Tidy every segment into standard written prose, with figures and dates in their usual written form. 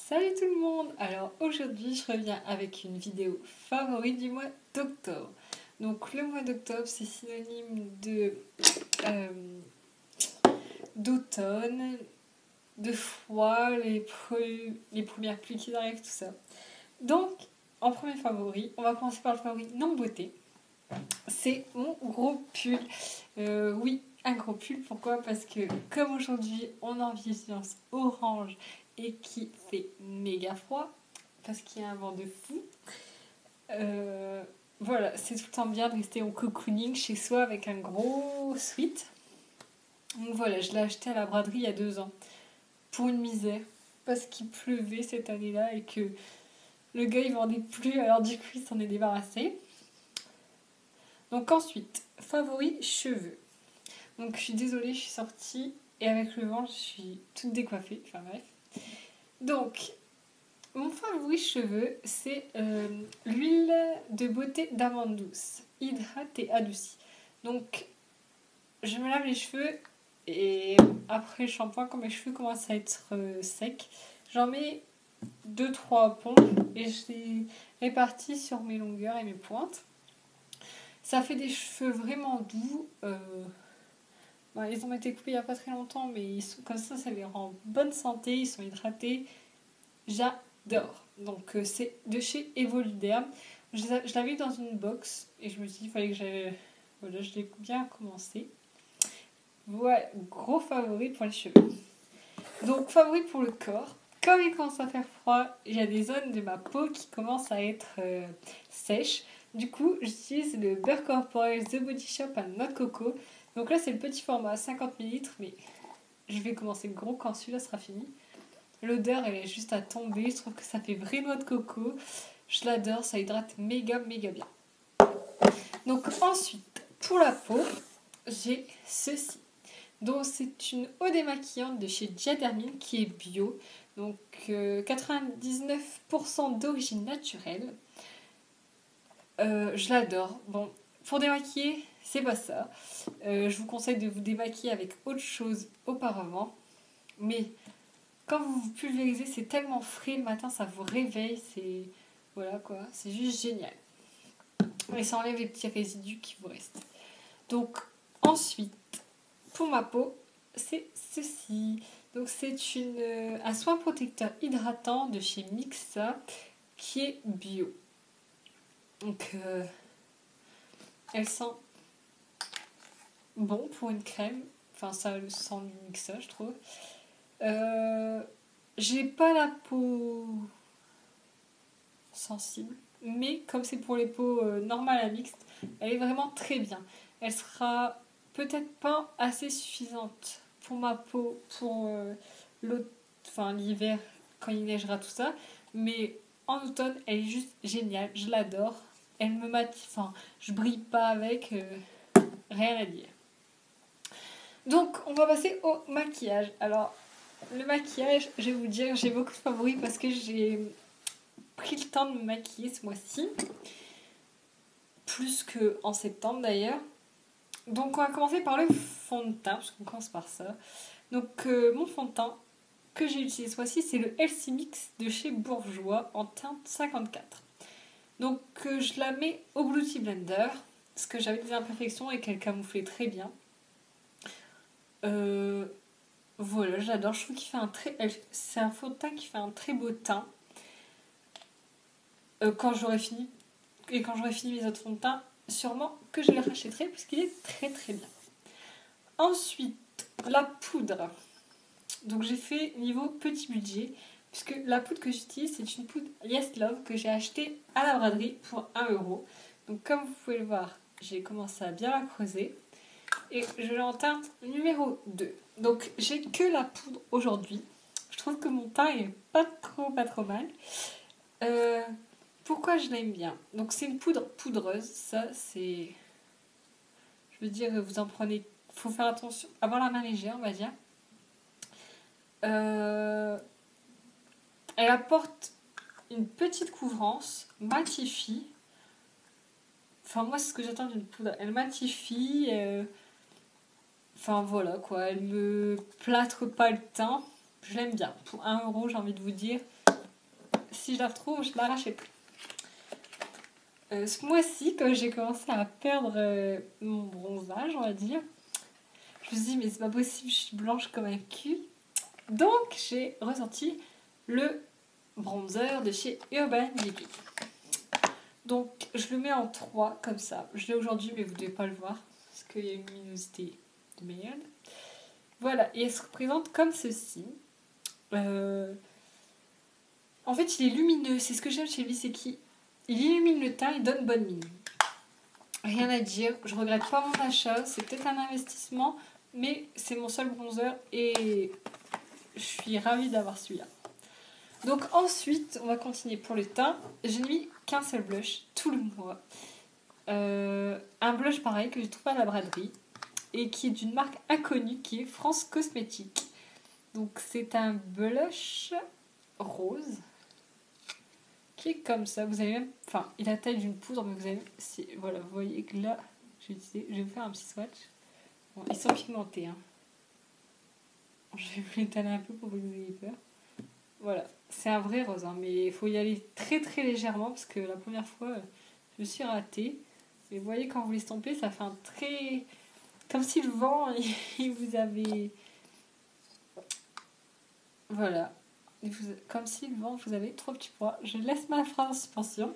Salut tout le monde! Alors aujourd'hui je reviens avec une vidéo favorite du mois d'octobre. Donc le mois d'octobre c'est synonyme de d'automne, de froid, les premières pluies qui arrivent, tout ça. Donc en premier favori, on va commencer par le favori non beauté. C'est mon gros pull. Oui, un gros pull, pourquoi? Parce que comme aujourd'hui on est en vigilance orange et qui fait méga froid, parce qu'il y a un vent de fou, voilà, c'est tout le temps bien de rester en cocooning chez soi avec un gros sweat. Donc voilà, je l'ai acheté à la braderie il y a 2 ans, pour une misère, parce qu'il pleuvait cette année-là et que le gars il vendait plus, alors du coup il s'en est débarrassé. Donc ensuite, favori cheveux. Donc je suis désolée, je suis sortie et avec le vent je suis toute décoiffée, enfin bref. Donc mon favori cheveux c'est l'huile de beauté d'amande douce, hydrate et adoucie. Donc je me lave les cheveux et après le shampoing quand mes cheveux commencent à être secs, j'en mets 2-3 pompes et je les répartis sur mes longueurs et mes pointes. Ça fait des cheveux vraiment doux. Ils ont été coupés il n'y a pas très longtemps, mais ils sont, comme ça les rend en bonne santé, ils sont hydratés. J'adore. Donc c'est de chez Evoluderm. Je l'avais dans une box et je me suis dit qu'il fallait que j'aille... Voilà, je l'ai bien commencé. Voilà, gros favori pour les cheveux. Donc favori pour le corps. Comme il commence à faire froid, il y a des zones de ma peau qui commencent à être sèches. Du coup, j'utilise le beurre corporel The Body Shop à noix de coco. Donc là, c'est le petit format 50 ml, mais je vais commencer gros quand celui-là sera fini. L'odeur, elle est juste à tomber. Je trouve que ça fait vraie noix de coco. Je l'adore, ça hydrate méga bien. Donc ensuite, pour la peau, j'ai ceci. Donc c'est une eau démaquillante de chez Diadermine qui est bio. Donc 99% d'origine naturelle. Je l'adore. Bon, pour démaquiller, c'est pas ça. Je vous conseille de vous démaquiller avec autre chose auparavant. Mais quand vous vous pulvérisez, c'est tellement frais le matin, ça vous réveille. C'est voilà quoi, c'est juste génial. Et ça enlève les petits résidus qui vous restent. Donc ensuite, pour ma peau, c'est ceci. Donc c'est un soin protecteur hydratant de chez Mixa qui est bio. Donc elle sent bon pour une crème. Enfin ça le sent du Mixa je trouve. J'ai pas la peau sensible. Mais comme c'est pour les peaux normales à mixte, elle est vraiment très bien. Elle sera peut-être pas assez suffisante pour ma peau pour l'hiver quand il neigera tout ça. Mais en automne, elle est juste géniale. Je l'adore. Elle me je brille pas avec. Rien à dire. Donc, on va passer au maquillage. Alors, le maquillage, je vais vous dire, j'ai beaucoup de favoris parce que j'ai pris le temps de me maquiller ce mois-ci. Plus qu'en septembre d'ailleurs. Donc on va commencer par le fond de teint, parce qu'on commence par ça. Donc mon fond de teint que j'ai utilisé ce mois-ci, c'est le Healthy Mix de chez Bourjois en teinte 54. Donc je la mets au Beauty Blender, parce que j'avais des imperfections et qu'elle camouflait très bien. Voilà, j'adore. Je trouve qu'il fait c'est un fond de teint qui fait un très beau teint. Quand j'aurai fini mes autres fonds de teint, sûrement que je les rachèterai parce qu'il est très bien. Ensuite, la poudre. Donc j'ai fait niveau petit budget, puisque la poudre que j'utilise, c'est une poudre Yes Love que j'ai achetée à la braderie pour 1€. Donc comme vous pouvez le voir, j'ai commencé à bien la creuser. Et je l'ai en teinte numéro 2. Donc j'ai que la poudre aujourd'hui. Je trouve que mon teint est pas trop mal. Pourquoi je l'aime bien? Donc c'est une poudre poudreuse. Ça c'est... Je veux dire, vous en prenez... Faut faire attention. Avoir la main légère, on va dire. Elle apporte une petite couvrance, matifie. Enfin moi c'est ce que j'attends d'une poudre. Elle matifie. Enfin voilà quoi. Elle me plâtre pas le teint. Je l'aime bien. Pour 1€, j'ai envie de vous dire. si je la retrouve, je l'arrachais plus. Ce mois-ci, quand j'ai commencé à perdre mon bronzage, on va dire, je me suis dit, mais c'est pas possible, je suis blanche comme un cul. Donc, j'ai ressorti le bronzer de chez Urban Decay. Donc, je le mets en 3 comme ça. Je l'ai aujourd'hui, mais vous ne devez pas le voir, parce qu'il y a une luminosité de merde. Voilà, et elle se représente comme ceci. En fait, il est lumineux. C'est ce que j'aime chez lui, c'est qu'il illumine le teint, il donne bonne mine. Rien à dire, je regrette pas mon achat. C'est peut-être un investissement, mais c'est mon seul bronzer et je suis ravie d'avoir celui-là. Donc ensuite, on va continuer pour le teint. Je n'ai mis qu'un seul blush tout le mois. Un blush pareil que j'ai trouvé à la braderie et qui est d'une marque inconnue qui est France Cosmétique. Donc c'est un blush rose qui est comme ça. Vous avez même, enfin, il a la taille d'une poudre, mais vous avez, voilà, vous voyez que là, je vais vous faire un petit swatch. Bon, ils sont pigmentés, hein. Je vais vous l'étaler un peu pour que vous ayez peur. Voilà, c'est un vrai rose, hein, mais il faut y aller très très légèrement parce que la première fois, je me suis ratée. Et vous voyez, quand vous l'estompez, ça fait un très... Comme si le vent, il vous avait... Voilà. Comme si le vent vous avait trop petit poids. Je laisse ma phrase en suspension.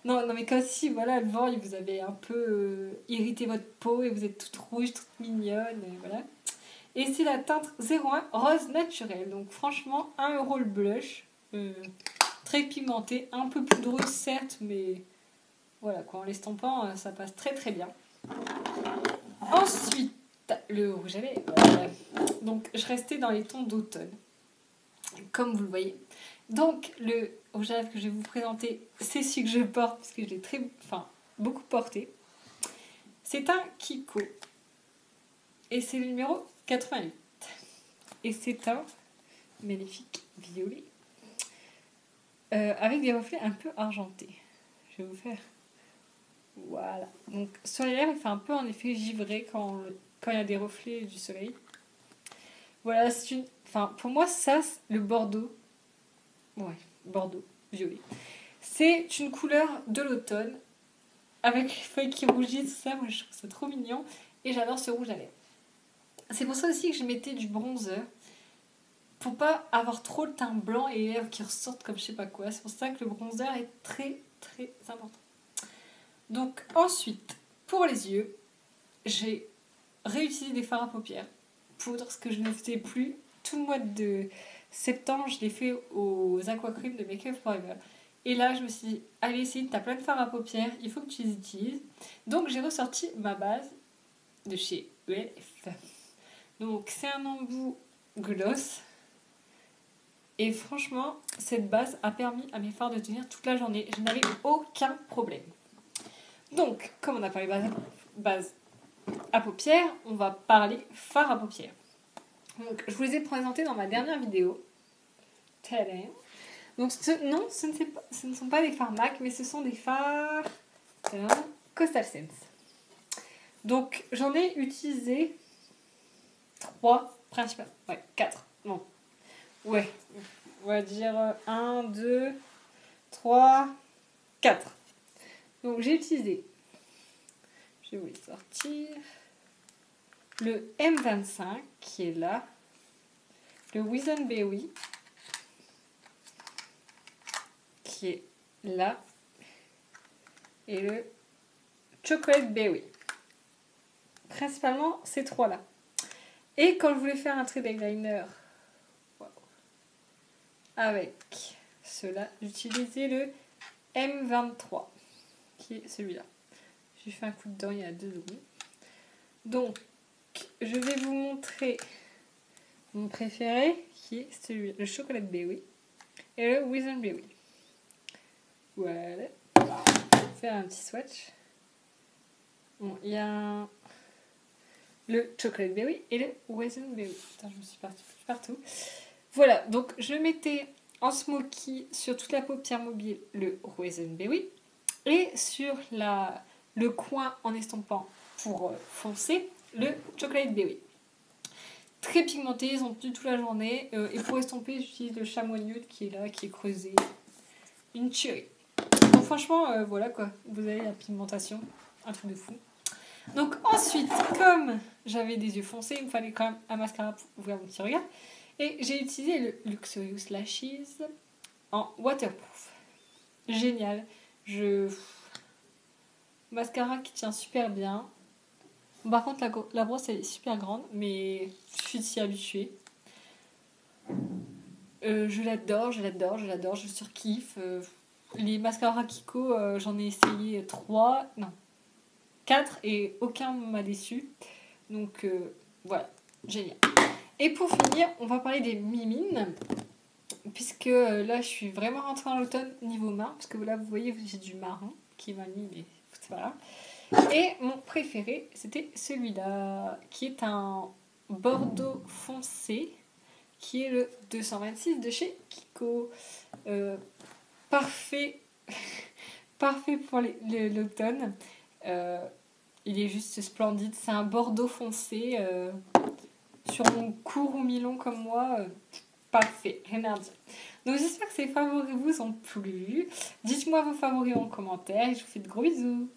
Non, mais comme si, voilà, le vent, il vous avait un peu irrité votre peau et vous êtes toute rouge, toute mignonne, et voilà. Et c'est la teinte 01 rose naturel. Donc franchement, 1 € le blush. Très pigmenté, un peu poudreux certes, mais voilà quoi, en l'estompant, ça passe très très bien. Ensuite, le rouge à lèvres. Donc je restais dans les tons d'automne, comme vous le voyez. Donc le rouge à lèvres que je vais vous présenter, c'est celui que je porte parce que je l'ai beaucoup porté. C'est un Kiko et c'est le numéro 88. Et c'est un magnifique violet avec des reflets un peu argentés. Je vais vous faire. Voilà. Donc sur les lèvres, il fait un peu en effet givré quand il y a des reflets du soleil. Voilà, c'est une. Enfin, pour moi, ça, le bordeaux. Ouais, bordeaux, violet. C'est une couleur de l'automne avec les feuilles qui rougissent, tout ça. Moi, je trouve ça trop mignon et j'adore ce rouge à lèvres. C'est pour ça aussi que je mettais du bronzer pour pas avoir trop le teint blanc et les lèvres qui ressortent comme je sais pas quoi. C'est pour ça que le bronzer est très très important. Donc ensuite, pour les yeux, j'ai réutilisé des fards à paupières poudre, ce que je ne faisais plus tout le mois de septembre. Je l'ai fait aux aquacream de Make Up Forever. Et là, je me suis dit, allez, Céline, t'as plein de fards à paupières, il faut que tu les utilises. Donc j'ai ressorti ma base de chez ELF. Donc c'est un embout gloss. Et franchement, cette base a permis à mes fards de tenir toute la journée. Je n'avais aucun problème. Donc, comme on a parlé base à paupières, on va parler fard à paupières. Donc, je vous les ai présentés dans ma dernière vidéo. Tadam. Donc, ce ne sont pas des fards MAC, mais ce sont des fards Coastal Scents. Donc, j'en ai utilisé 3 principalement. Ouais, 4. Non. Ouais. On va dire 1, 2, 3, 4. Donc, j'ai utilisé, je vais vous les sortir, le M25 qui est là, le Wizenberry qui est là et le Chocolate Berry. Principalement ces 3-là. Et quand je voulais faire un trait d'eyeliner avec ceux-là, j'utilisais le M23 qui est celui-là. J'ai fait un coup dedans il y a 2 secondes. Donc, je vais vous montrer mon préféré qui est celui, le Chocolate Berry et le Wizenberry. Voilà. Je vais faire un petit swatch. Bon, il y a le Chocolate Berry et le Wizenberry. Attends, je me suis partout. Voilà, donc je mettais en smoky sur toute la paupière mobile le Wizenberry et sur le coin en estompant pour foncer le Chocolate Berry. Très pigmenté, ils ont tenu toute la journée. Et pour estomper, j'utilise le Chamois Nude qui est là, qui est creusé. une tuerie. Donc franchement, voilà quoi, vous avez la pigmentation, un truc de fou. Donc ensuite, comme j'avais des yeux foncés, il me fallait quand même un mascara pour ouvrir mon petit regard. Et j'ai utilisé le Luxurious Lashes en waterproof. Génial. Mascara qui tient super bien. Par contre, la brosse elle est super grande, mais je suis s'y habituée. Je l'adore, je surkiffe. Les mascaras Kiko, j'en ai essayé 3, non, 4 et aucun m'a déçu. Donc voilà, génial. Et pour finir, on va parler des mimines. Puisque là, je suis vraiment rentrée en automne niveau marron. Parce que là, vous voyez, j'ai du marron qui m'a mis, mais c'est pas grave. Et mon préféré, c'était celui-là, qui est un bordeaux foncé, qui est le 226 de chez Kiko. Parfait, parfait pour l'automne. Il est juste splendide. C'est un bordeaux foncé. Sur mon court ou mi-long comme moi, parfait, rien à dire. Donc j'espère que ces favoris vous ont plu. Dites-moi vos favoris en commentaire et je vous fais de gros bisous.